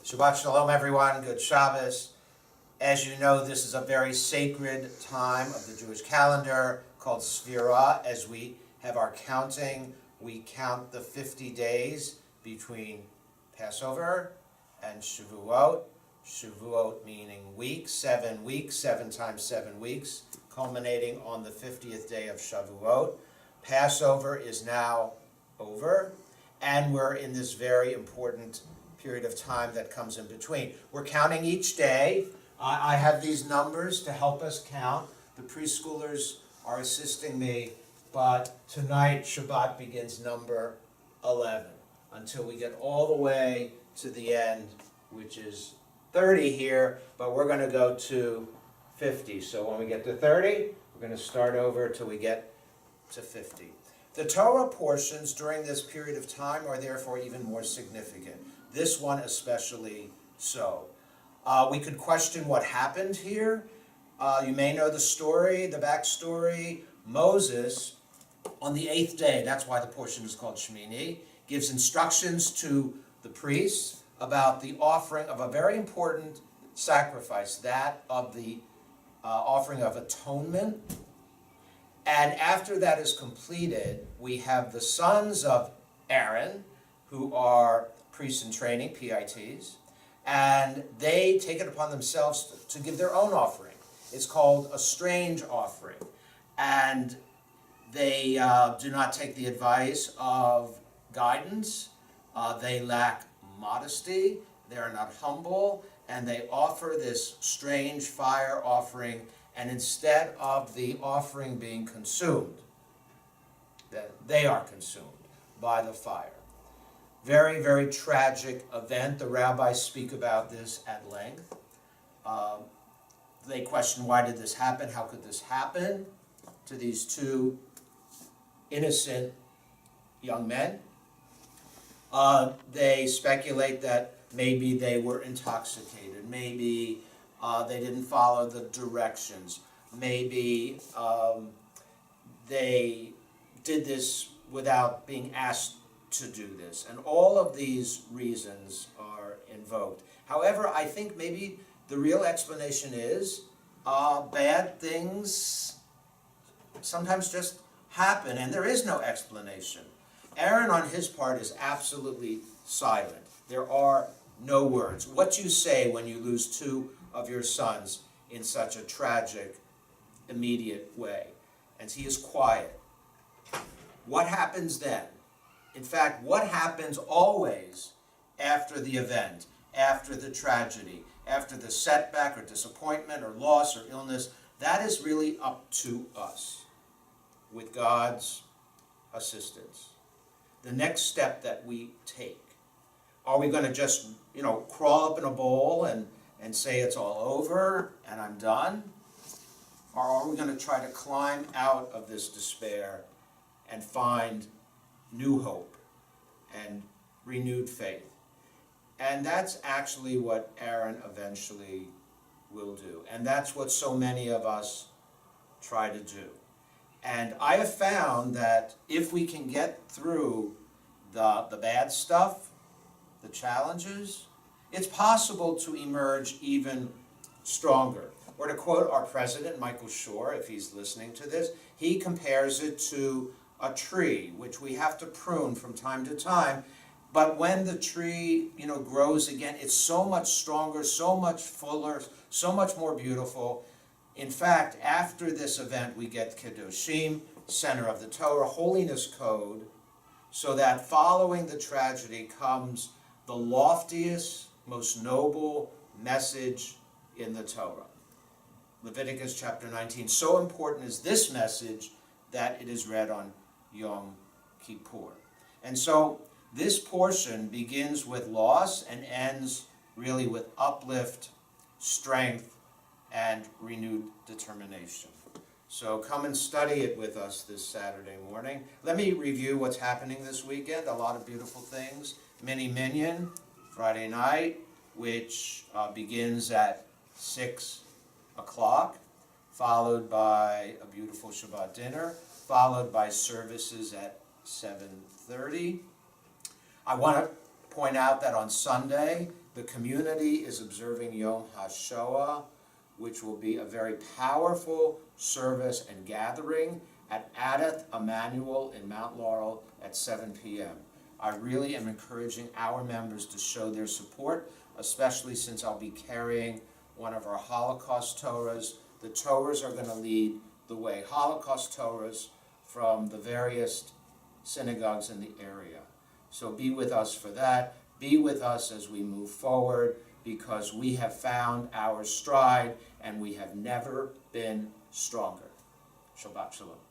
Shabbat Shalom, everyone. Good Shabbos. As you know, this is a very sacred time of the Jewish calendar called Sfirah. As we have our counting, we count the 50 days between Passover and Shavuot. Shavuot meaning weeks, 7 times 7 weeks, culminating on the 50th day of Shavuot. Passover is now over, and we're in this very important period of time that comes in between. We're counting each day. I have these numbers to help us count. The preschoolers are assisting me, but tonight Shabbat begins number 11 until we get all the way to the end, which is 30 here, but we're going to go to 50. So when we get to 30, we're going to start over till we get to 50. The Torah portions during this period of time are therefore even more significant. This one especially so. We could question what happened here. You may know the story, the backstory. Moses, on the 8th day, that's why the portion is called Shmini, gives instructions to the priests about the offering of a very important sacrifice, that of the offering of atonement. And after that is completed, we have the sons of Aaron, who are priests in training, PITs, and they take it upon themselves to give their own offering. It's called a strange offering. And they do not take the advice of guidance. They lack modesty. They are not humble. And they offer this strange fire offering. And instead of the offering being consumed, then they are consumed by the fire. Very, very tragic event. The rabbis speak about this at length. They question, why did this happen? How could this happen to these two innocent young men? They speculate that maybe they were intoxicated. Maybe they didn't follow the directions. Maybe they did this without being asked to do this. And all of these reasons are invoked. However, I think maybe the real explanation is bad things sometimes just happen, and there is no explanation. Aaron, on his part, is absolutely silent. There are no words. What you say when you lose two of your sons in such a tragic, immediate way. And he is quiet. What happens then? In fact, what happens always after the event, after the tragedy, after the setback or disappointment or loss or illness, that is really up to us with God's assistance. The next step that we take. Are we going to just, crawl up in a bowl and say it's all over and I'm done? Or are we going to try to climb out of this despair and find new hope and renewed faith? And that's actually what Aaron eventually will do. And that's what so many of us try to do. And I have found that if we can get through the bad stuff, the challenges, it's possible to emerge even stronger. Or to quote our president, Michael Shore, if he's listening to this, he compares it to a tree, which we have to prune from time to time. But when the tree, grows again, it's so much stronger, so much fuller, so much more beautiful. In fact, after this event, we get Kedoshim, center of the Torah, holiness code, so that following the tragedy comes the loftiest, most noble message in the Torah. Leviticus chapter 19. So important is this message that it is read on Yom Kippur. And so this portion begins with loss and ends really with uplift, strength, and renewed determination. So come and study it with us this Saturday morning. Let me review what's happening this weekend. A lot of beautiful things. Mini Minyan, Friday night, which begins at 6 o'clock, followed by a beautiful Shabbat dinner, followed by services at 7:30. I want to point out that on Sunday, The community is observing Yom HaShoah, which will be a very powerful service and gathering at Adath Emmanuel in Mount Laurel at 7 p.m. I really am encouraging our members to show their support, especially since I'll be carrying one of our Holocaust Torahs. The Torahs are going to lead the way, Holocaust Torahs from the various synagogues in the area. So be with us for that. Be with us as we move forward, because we have found our stride and we have never been stronger. Shabbat Shalom.